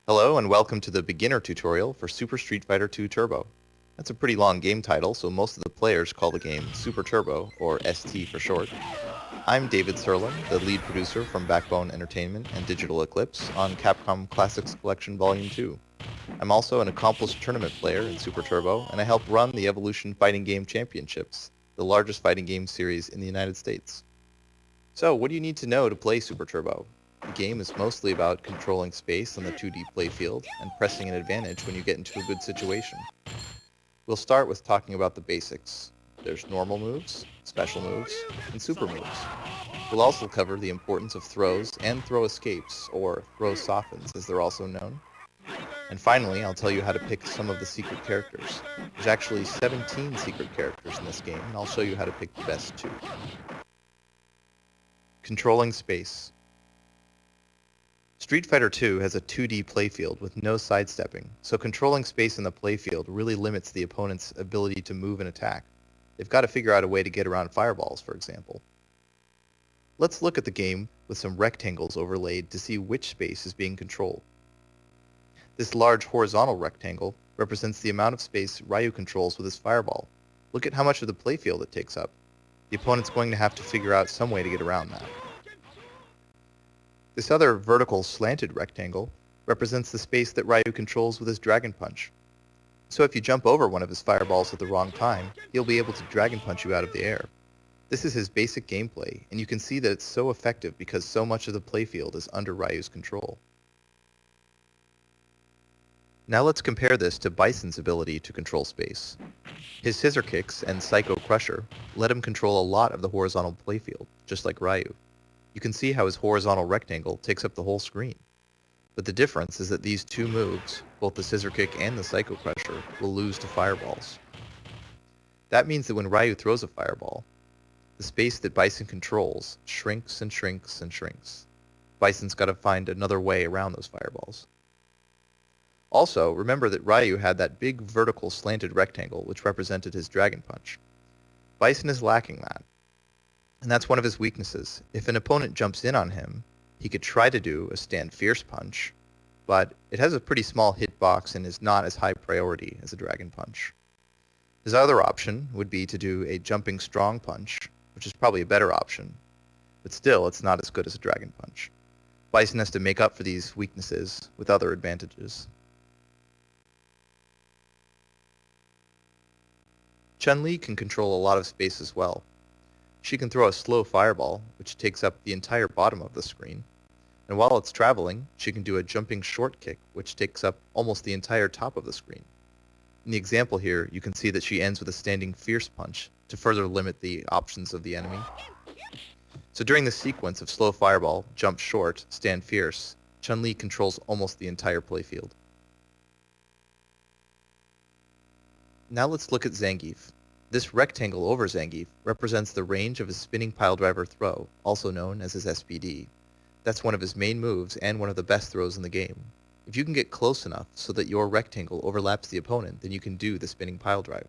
Hello and welcome to the beginner tutorial for Super Street Fighter 2 Turbo. That's a pretty long game title, so most of the players call the game Super Turbo, or ST for short. I'm David Serlin, the lead producer from Backbone Entertainment and Digital Eclipse on Capcom Classics Collection Volume 2. I'm also an accomplished tournament player in Super Turbo, and I help run the Evolution Fighting Game Championships, the largest fighting game series in the United States. So, what do you need to know to play Super Turbo? The game is mostly about controlling space on the 2D playfield and pressing an advantage when you get into a good situation. We'll start with talking about the basics. There's normal moves, special moves, and super moves. We'll also cover the importance of throws and throw escapes, or throw softens as they're also known. And finally, I'll tell you how to pick some of the secret characters. There's actually 17 secret characters in this game, and I'll show you how to pick the best 2. Controlling space. Street Fighter 2 has a 2D playfield with no sidestepping, so controlling space in the playfield really limits the opponent's ability to move and attack. They've got to figure out a way to get around fireballs, for example. Let's look at the game with some rectangles overlaid to see which space is being controlled. This large horizontal rectangle represents the amount of space Ryu controls with his fireball. Look at how much of the playfield it takes up. The opponent's going to have to figure out some way to get around that. This other vertical slanted rectangle represents the space that Ryu controls with his Dragon Punch. So if you jump over one of his fireballs at the wrong time, he'll be able to Dragon Punch you out of the air. This is his basic gameplay, and you can see that it's so effective because so much of the playfield is under Ryu's control. Now let's compare this to Bison's ability to control space. His scissor kicks and Psycho Crusher let him control a lot of the horizontal playfield, just like Ryu. You can see how his horizontal rectangle takes up the whole screen. But the difference is that these 2 moves, both the scissor kick and the Psycho Crusher, will lose to fireballs. That means that when Ryu throws a fireball, the space that Bison controls shrinks and shrinks and shrinks. Bison's got to find another way around those fireballs. Also, remember that Ryu had that big vertical slanted rectangle which represented his Dragon Punch. Bison is lacking that. And that's one of his weaknesses. If an opponent jumps in on him, he could try to do a stand fierce punch, but it has a pretty small hitbox and is not as high priority as a Dragon Punch. His other option would be to do a jumping strong punch, which is probably a better option, but still it's not as good as a Dragon Punch. Bison has to make up for these weaknesses with other advantages. Chun-Li can control a lot of space as well. She can throw a slow fireball, which takes up the entire bottom of the screen. And while it's traveling, she can do a jumping short kick, which takes up almost the entire top of the screen. In the example here, you can see that she ends with a standing fierce punch to further limit the options of the enemy. So during the sequence of slow fireball, jump short, stand fierce, Chun-Li controls almost the entire playfield. Now let's look at Zangief. This rectangle over Zangief represents the range of his spinning piledriver throw, also known as his SPD. That's one of his main moves and one of the best throws in the game. If you can get close enough so that your rectangle overlaps the opponent, then you can do the spinning piledrive.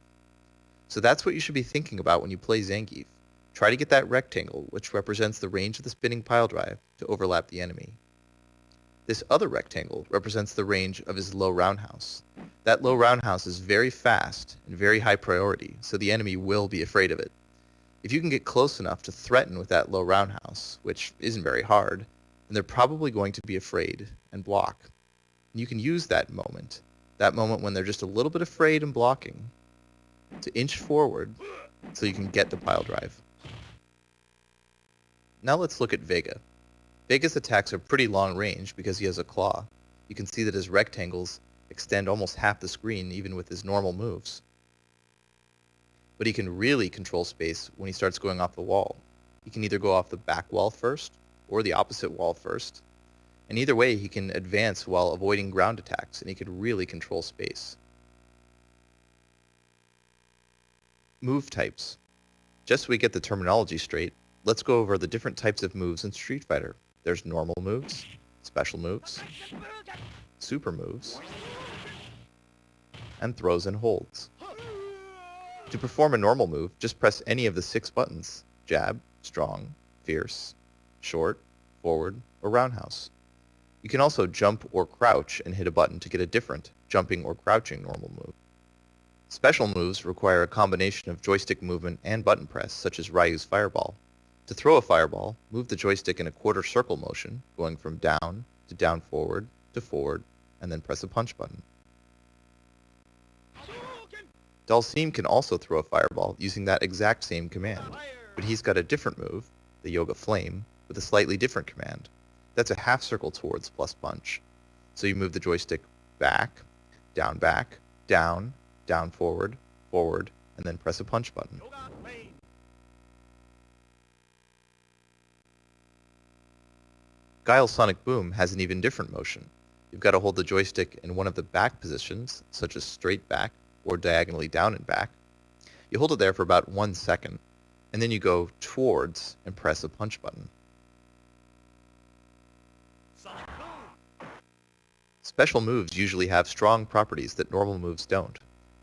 So that's what you should be thinking about when you play Zangief. Try to get that rectangle, which represents the range of the spinning piledrive, to overlap the enemy. This other rectangle represents the range of his low roundhouse. That low roundhouse is very fast and very high priority, so the enemy will be afraid of it. If you can get close enough to threaten with that low roundhouse, which isn't very hard, then they're probably going to be afraid and block. And you can use that moment when they're just a little bit afraid and blocking, to inch forward so you can get the pile drive. Now let's look at Vega. Vega's attacks are pretty long range because he has a claw. You can see that his rectangles extend almost half the screen even with his normal moves. But he can really control space when he starts going off the wall. He can either go off the back wall first or the opposite wall first. And either way he can advance while avoiding ground attacks, and he can really control space. Move types. Just so we get the terminology straight, let's go over the different types of moves in Street Fighter. There's normal moves, special moves, super moves, and throws and holds. To perform a normal move, just press any of the 6 buttons: jab, strong, fierce, short, forward, or roundhouse. You can also jump or crouch and hit a button to get a different jumping or crouching normal move. Special moves require a combination of joystick movement and button press, such as Ryu's Fireball. To throw a fireball, move the joystick in a quarter circle motion, going from down to down forward to forward, and then press a punch button. Dalsim can also throw a fireball using that exact same command, but he's got a different move, the Yoga Flame, with a slightly different command. That's a half circle towards plus punch. So you move the joystick back, down, down forward, forward, and then press a punch button. Guile's Sonic Boom has an even different motion. You've got to hold the joystick in one of the back positions, such as straight back or diagonally down and back. You hold it there for about 1 second, and then you go towards and press a punch button. Special moves usually have strong properties that normal moves don't.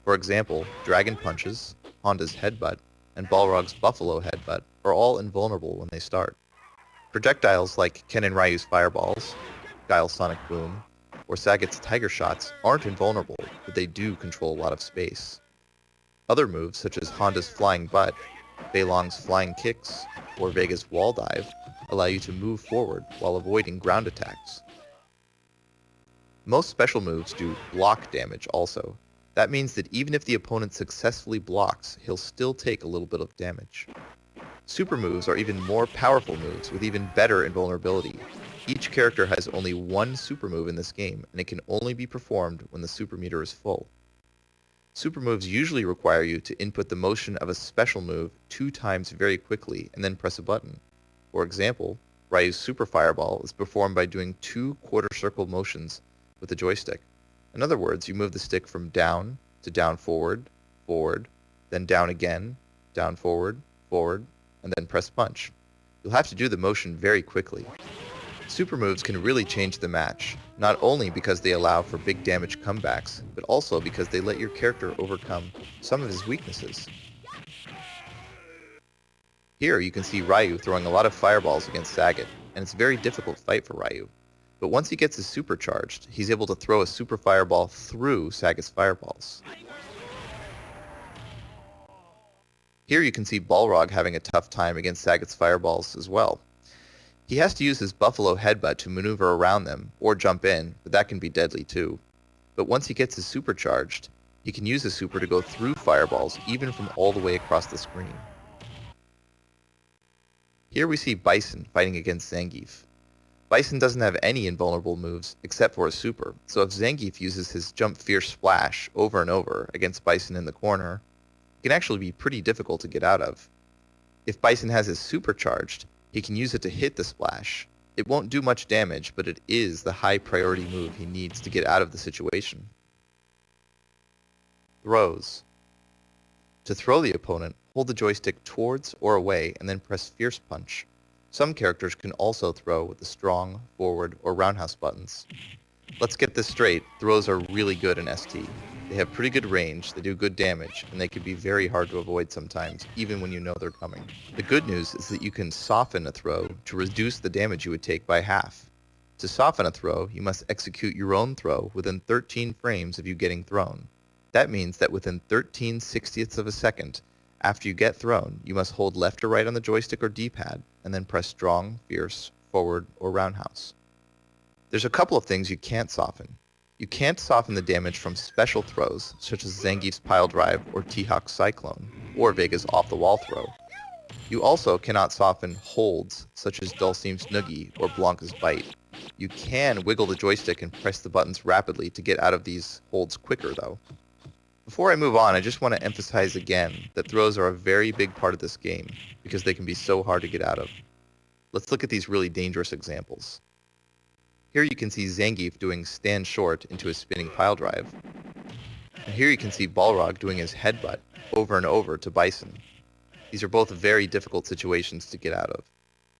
For example, Dragon Punches, Honda's Headbutt, and Balrog's Buffalo Headbutt are all invulnerable when they start. Projectiles like Ken and Ryu's Fireballs, Guile's Sonic Boom, or Sagat's Tiger Shots aren't invulnerable, but they do control a lot of space. Other moves, such as Honda's Flying Butt, Beilong's Flying Kicks, or Vega's Wall Dive, allow you to move forward while avoiding ground attacks. Most special moves do block damage also. That means that even if the opponent successfully blocks, he'll still take a little bit of damage. Super moves are even more powerful moves with even better invulnerability. Each character has only one super move in this game, and it can only be performed when the super meter is full. Super moves usually require you to input the motion of a special move 2 times very quickly and then press a button. For example, Ryu's Super Fireball is performed by doing 2 quarter circle motions with the joystick. In other words, you move the stick from down to down forward, forward, then down again, down forward, forward, and then press punch. You'll have to do the motion very quickly. Super moves can really change the match, not only because they allow for big damage comebacks, but also because they let your character overcome some of his weaknesses. Here you can see Ryu throwing a lot of fireballs against Sagat, and it's a very difficult fight for Ryu. But once he gets his super charged, he's able to throw a super fireball through Sagat's fireballs. Here you can see Balrog having a tough time against Sagat's fireballs as well. He has to use his Buffalo Headbutt to maneuver around them, or jump in, but that can be deadly too. But once he gets his super charged, he can use his super to go through fireballs, even from all the way across the screen. Here we see Bison fighting against Zangief. Bison doesn't have any invulnerable moves except for a super, so if Zangief uses his Jump Fierce Splash over and over against Bison in the corner, it can actually be pretty difficult to get out of. If Bison has his super charged, he can use it to hit the splash. It won't do much damage, but it is the high priority move he needs to get out of the situation. Throws. To throw the opponent, hold the joystick towards or away and then press Fierce Punch. Some characters can also throw with the strong, forward, or roundhouse buttons. Let's get this straight, throws are really good in ST. They have pretty good range, they do good damage, and they can be very hard to avoid sometimes, even when you know they're coming. The good news is that you can soften a throw to reduce the damage you would take by half. To soften a throw, you must execute your own throw within 13 frames of you getting thrown. That means that within 13/60ths of a second after you get thrown, you must hold left or right on the joystick or D-pad, and then press strong, fierce, forward, or roundhouse. There's a couple of things you can't soften. You can't soften the damage from special throws, such as Zangief's Pile Drive or T-Hawk's Cyclone, or Vega's off-the-wall throw. You also cannot soften holds, such as Dulcim's Noogie or Blanca's Bite. You can wiggle the joystick and press the buttons rapidly to get out of these holds quicker, though. Before I move on, I just want to emphasize again that throws are a very big part of this game, because they can be so hard to get out of. Let's look at these really dangerous examples. Here you can see Zangief doing stand short into his spinning pile drive. And here you can see Balrog doing his headbutt over and over to Bison. These are both very difficult situations to get out of.